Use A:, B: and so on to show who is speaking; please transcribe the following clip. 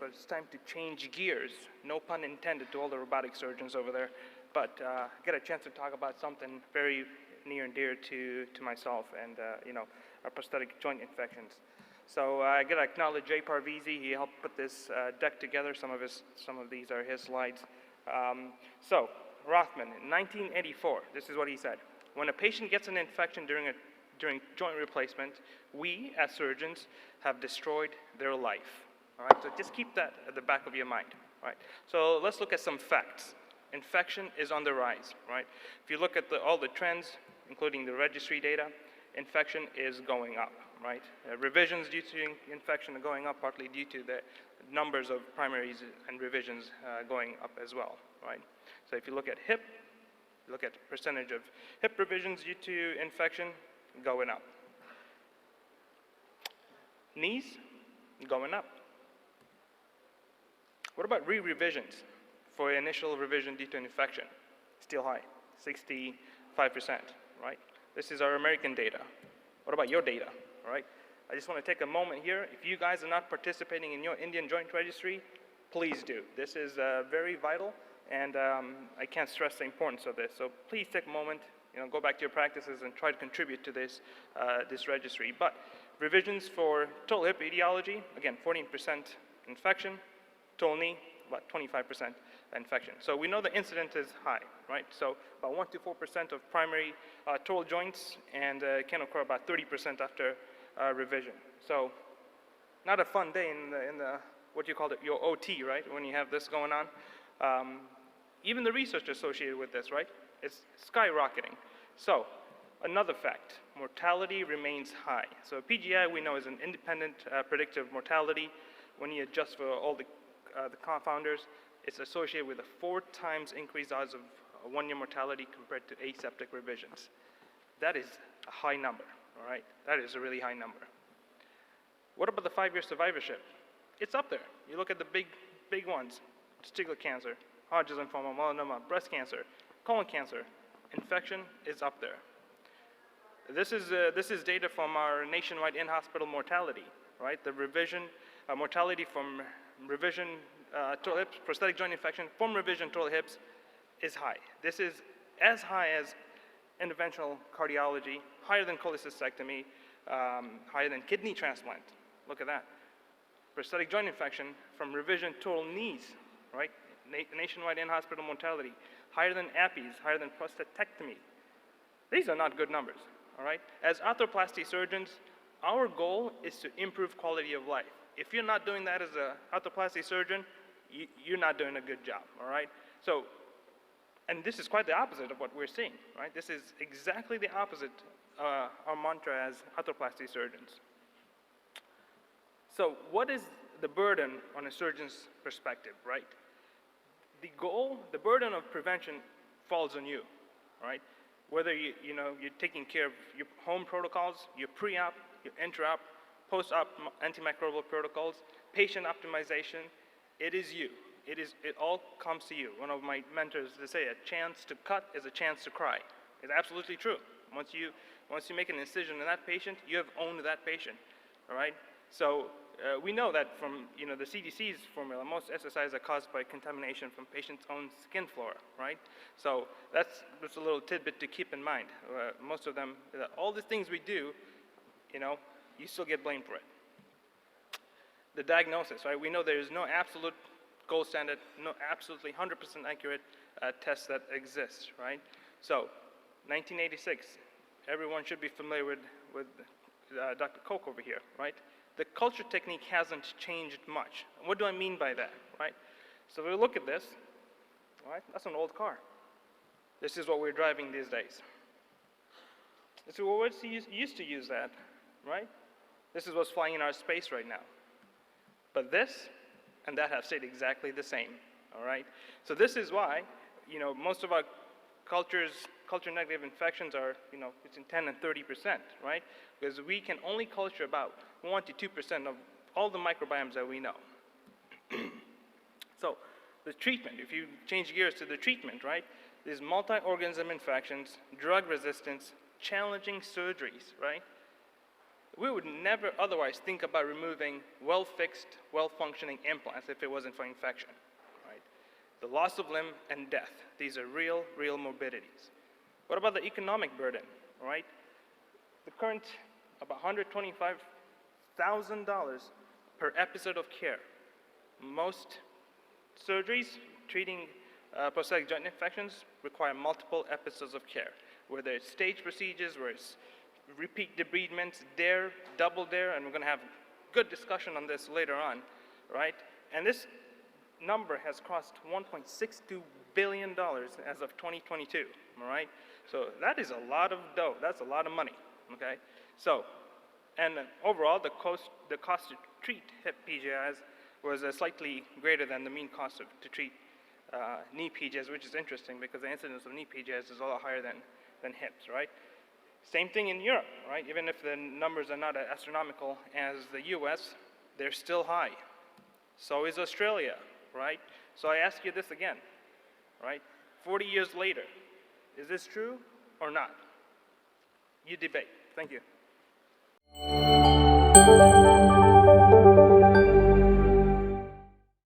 A: but it's time to change gears. No pun intended to all the robotic surgeons over there, but get a chance to talk about something very near and dear to myself and, prosthetic joint infections. So I got to acknowledge Jay Parvizi. He helped put this deck together. Some of these are his slides. So Rothman, in 1984, this is what he said. When a patient gets an infection during joint replacement, we as surgeons have destroyed their life. All right, so just keep that at the back of your mind. All right, so let's look at some facts. Infection is on the rise. Right, if you look at all the trends, including the registry data, infection is going up. Right, revisions due to infection are going up, partly due to the numbers of primaries and revisions going up as well. Right, so if you look at hip, look at percentage of hip revisions due to infection, going up. Knees, going up. What about re-revisions for initial revision due to infection? Still high, 65%, right? This is our American data. What about your data, all right? I just want to take a moment here. If you guys are not participating in your Indian Joint Registry, please do. This is very vital, and I can't stress the importance of this. So please take a moment, go back to your practices and try to contribute to this, this registry. But revisions for total hip etiology, again, 14% infection, total knee, about 25% infection. So we know the incidence is high, right? So about 1 to 4% of primary total joints, and can occur about 30% after revision. So not a fun day in the what you call it, your OT, right? When you have this going on. Even the research associated with this, right? It's skyrocketing. So another fact, mortality remains high. So PGI we know is an independent predictor of mortality. When you adjust for all the confounders, it's associated with a 4 times increased odds of 1-year mortality compared to aseptic revisions. That is a high number, all right? That is a really high number. What about the 5-year survivorship? It's up there. You look at the big ones, testicular cancer, Hodge's lymphoma, melanoma, breast cancer, colon cancer, infection is up there. This is data from our nationwide in-hospital mortality, right? The revision, mortality from revision total hips, prosthetic joint infection from revision total hips is high. This is as high as interventional cardiology, higher than cholecystectomy, higher than kidney transplant. Look at that. Prosthetic joint infection from revision total knees, right? Nationwide in-hospital mortality, higher than APIs, higher than prostatectomy. These are not good numbers, all right? As arthroplasty surgeons, our goal is to improve quality of life. If you're not doing that as an arthroplasty surgeon, you're not doing a good job, all right? So, and this is quite the opposite of what we're seeing, right? This is exactly the opposite, our mantra as arthroplasty surgeons. So what is the burden on a surgeon's perspective, right? The goal, the burden of prevention falls on you, all right? Whether you're taking care of your home protocols, your pre-op, your intra-op, post-op antimicrobial protocols, patient optimization, it is you. It all comes to you. One of my mentors, they say, a chance to cut is a chance to cry. It's absolutely true. Once you make an incision in that patient, you have owned that patient, all right? So we know that from the CDC's formula, most SSIs are caused by contamination from patients' own skin flora, right? So that's a little tidbit to keep in mind. Most of them, all the things we do, you still get blamed for it. The diagnosis, right? We know there is no absolute gold standard, no absolutely 100% accurate test that exists, right? So 1986, everyone should be familiar with Dr. Koch over here, right? The culture technique hasn't changed much. What do I mean by that, right? So we look at this, right? That's an old car. This is what we're driving these days. This is what we used to use that, right? This is what's flying in our space right now. But this and that have stayed exactly the same, all right? So this is why, most of our culture-negative infections are, between 10 and 30%, right? Because we can only culture about 1 to 2% of all the microbiomes that we know. So the treatment, if you change gears to the treatment, right? These multi-organism infections, drug resistance, challenging surgeries, right? We would never otherwise think about removing well-fixed, well-functioning implants if it wasn't for infection, right? The loss of limb and death, these are real morbidities. What about the economic burden, right? The current, about $125,000 per episode of care. Most surgeries treating prosthetic joint infections require multiple episodes of care, whether it's stage procedures, where it's repeat debridements, DARE, double DARE, and we're going to have good discussion on this later on, right? And this number has crossed $1.62 billion as of 2022, all right? So that is a lot of dough. That's a lot of money, okay? So, and overall, the cost to treat hip PGIs was slightly greater than the mean cost to treat knee PGIs, which is interesting because the incidence of knee PGIs is a lot higher than hips, right? Same thing in Europe, right? Even if the numbers are not as astronomical as the US, they're still high. So is Australia, right? So I ask you this again, right? 40 years later, is this true or not? You debate. Thank you.